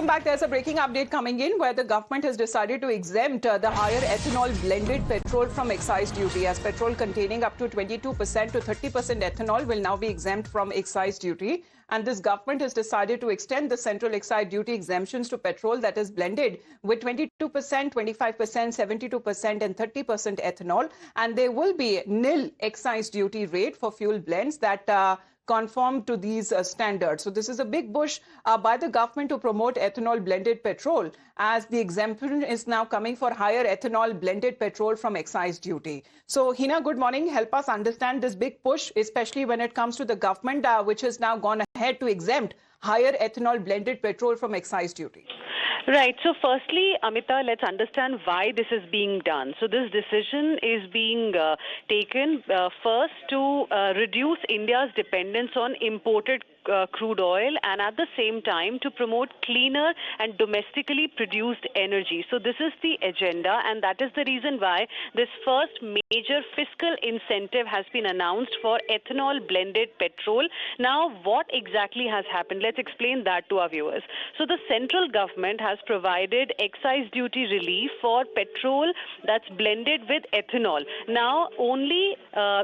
Welcome back. There's a breaking update coming in where the government has decided to exempt the higher ethanol-blended petrol from excise duty, as petrol containing up to 22% to 30% ethanol will now be exempt from excise duty. And this government has decided to extend the central excise duty exemptions to petrol that is blended with 22%, 25%, 72% and 30% ethanol. And there will be nil excise duty rate for fuel blends that conform to these standards. So this is a big push by the government to promote ethanol blended petrol, as the exemption is now coming for higher ethanol blended petrol from excise duty. So Hina, good morning. Help us understand this big push, especially when it comes to the government, which has now gone ahead to exempt higher ethanol blended petrol from excise duty. Right. So firstly, Amita, let's understand why this is being done. So this decision is being taken first to reduce India's dependence on imported crude oil, and at the same time to promote cleaner and domestically produced energy. So this is the agenda, and that is the reason why this first major fiscal incentive has been announced for ethanol blended petrol. Now, what exactly has happened? Let's explain that to our viewers. So the central government has provided excise duty relief for petrol that's blended with ethanol. Now, only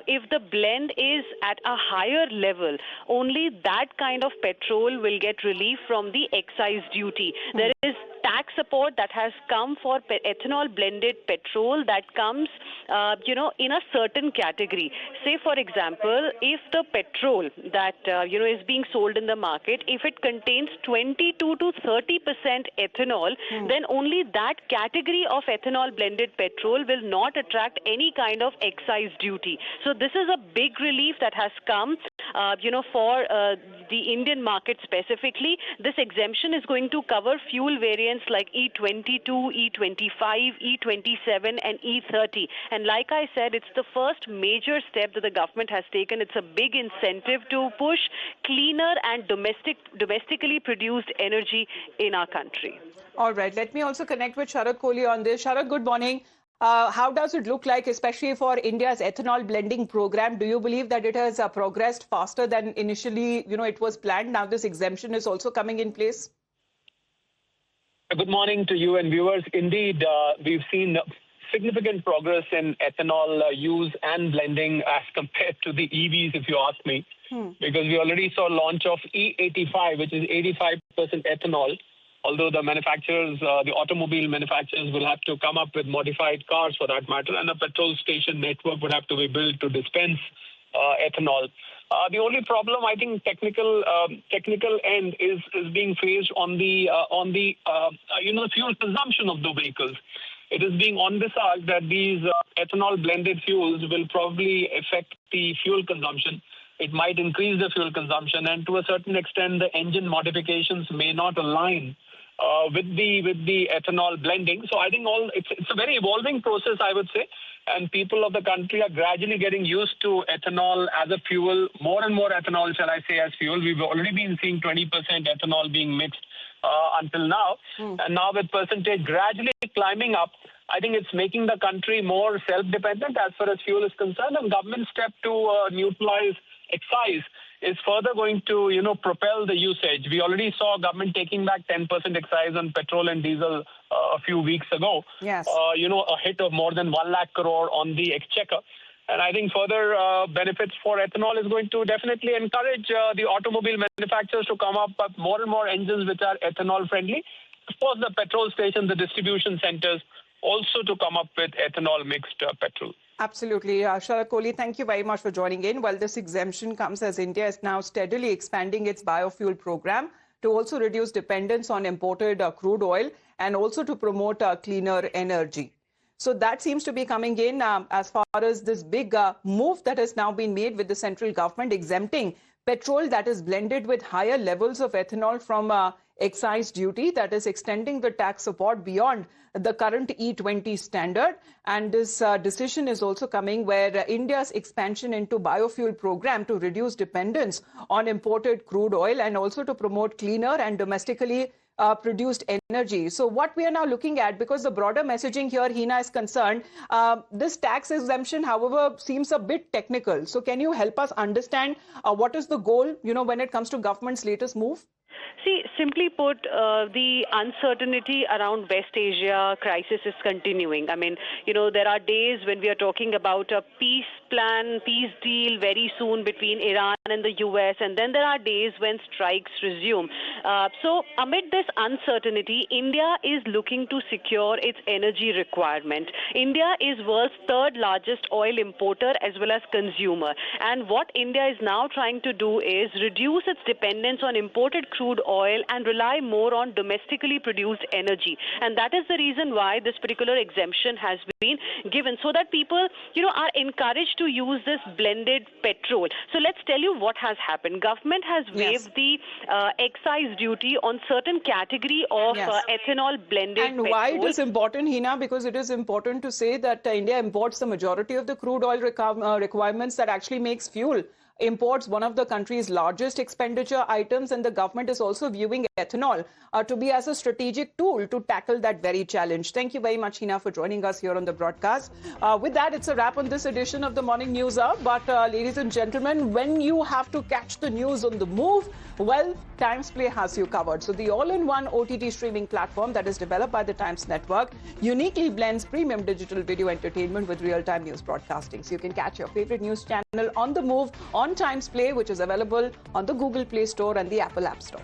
if the blend is at a higher level, only that kind of petrol will get relief from the excise duty. There is tax support that has come for ethanol blended petrol that comes, in a certain category. Say, for example, if the petrol that, is being sold in the market, if it contains 22 to 30% ethanol, then only that category of ethanol blended petrol will not attract any kind of excise duty. So this is a big relief that has come, for the Indian market specifically. This exemption is going to cover fuel variants like E22, E25, E27 and E30. And like I said, it's the first major step that the government has taken. It's a big incentive to push cleaner and domestically produced energy in our country. All right. Let me also connect with Sharad Kohli on this. Sharad, good morning. How does it look like, especially for India's ethanol blending program? Do you believe that it has progressed faster than initially, it was planned? Now this exemption is also coming in place. Good morning to you and viewers. Indeed, we've seen significant progress in ethanol use and blending as compared to the EVs, if you ask me, because we already saw launch of E85, which is 85% ethanol. Although the manufacturers, the automobile manufacturers will have to come up with modified cars for that matter, and a petrol station network would have to be built to dispense ethanol. The only problem, I think, technical end is being faced on the fuel consumption of the vehicles. It is being envisaged that these ethanol blended fuels will probably affect the fuel consumption. It might increase the fuel consumption, and to a certain extent, the engine modifications may not align with the ethanol blending. So I think it's a very evolving process, I would say, and people of the country are gradually getting used to ethanol as a fuel, more and more ethanol, shall I say, as fuel. We've already been seeing 20% ethanol being mixed until now, and now with percentage gradually climbing up, I think it's making the country more self-dependent as far as fuel is concerned, and government step to neutralize excise is further going to, propel the usage. We already saw government taking back 10% excise on petrol and diesel a few weeks ago. Yes. A hit of more than 1 lakh crore on the exchequer. And I think further benefits for ethanol is going to definitely encourage the automobile manufacturers to come up with more and more engines which are ethanol friendly. Of course, the petrol stations, the distribution centers, also to come up with ethanol mixed petrol. Absolutely. Sharad Kohli, thank you very much for joining in. Well, this exemption comes as India is now steadily expanding its biofuel program to also reduce dependence on imported crude oil and also to promote cleaner energy. So that seems to be coming in as far as this big move that has now been made with the central government exempting petrol that is blended with higher levels of ethanol from excise duty, that is extending the tax support beyond the current E20 standard. And this decision is also coming where India's expansion into biofuel program to reduce dependence on imported crude oil and also to promote cleaner and domestically produced energy. So what we are now looking at, because the broader messaging here, Hina, is concerned, this tax exemption, however, seems a bit technical. So can you help us understand what is the goal, when it comes to government's latest move? See, simply put, the uncertainty around West Asia crisis is continuing. I mean, there are days when we are talking about a peace plan, peace deal very soon between Iran and the US, and then there are days when strikes resume. So, amid this uncertainty, India is looking to secure its energy requirement. India is world's third largest oil importer as well as consumer. And what India is now trying to do is reduce its dependence on imported crude oil and rely more on domestically produced energy. And that is the reason why this particular exemption has been given, so that people, are encouraged to use this blended petrol. So let's tell you what has happened. Government has waived the excise duty on certain category of ethanol-blended petrol. And why it is important, Hina? Because it is important to say that India imports the majority of the crude oil requirements that actually makes fuel. Imports one of the country's largest expenditure items, and the government is also viewing ethanol to be as a strategic tool to tackle that very challenge. Thank you very much, Hina, for joining us here on the broadcast. With that, it's a wrap on this edition of the Morning News Hour. But ladies and gentlemen, when you have to catch the news on the move, well, Times Play has you covered. So the all-in-one OTT streaming platform that is developed by the Times Network uniquely blends premium digital video entertainment with real-time news broadcasting. So you can catch your favorite news channel on the move on Times Play, which is available on the Google Play Store and the Apple App Store.